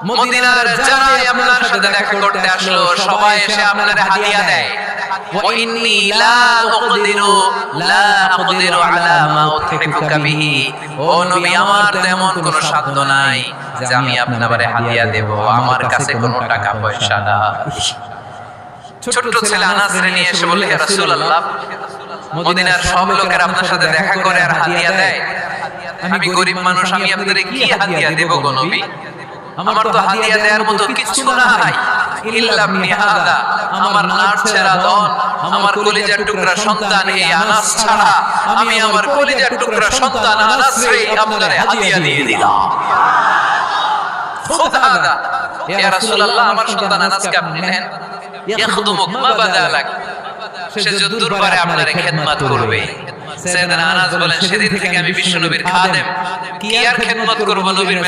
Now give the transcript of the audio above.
মদিনার যারাই আপনার সাথে দেখা করতে আসলো সবাই এসে আপনার হাদিয়া দেয়। ওয়া ইন্নী লা আকদিরু আলা মা উতহিকুকা বিহি। ও নবী, আমার তেমন কোনো সাধ্য নাই যে আমি আপনারে হাদিয়া দেব, আমার কাছে কোনো টাকা পয়সা নাই। ছোট ছেলে আনাস নিয়ে এসে বলে, ইয়া রাসূলুল্লাহ, মদিনার সব লোকেরা আপনার সাথে দেখা করে আর হাদিয়া দেয়, আমি গরিব মানুষ, আমি আপনারে কি হাদিয়া দেব গো নবী? আমার তো হাদিয়া দেওয়ার মতো কিছু নাই, ইল্লা ইবনি হাদা, আমার নারছেরা দন, আমার কলিজার টুকরা সন্তান এই আনাস ছাড়া আমি আমার কলিজার টুকরা সন্তান আনাসকে আপনারে হাদিয়া দিয়ে দিলাম। খুদা, ইয়া রাসূলুল্লাহ, আমার সন্তান আনাসকে আপনি নেন, ইয়াখদুমুক মা বাদালাক, সে যদ্দুর পারে আপনারে খেদমত করবে। সাইয়েদনা আনাস বলেন, সেদিন থেকে আমি বিশ্বনবীর খাদেম, কি আর খেদমত করব নবীর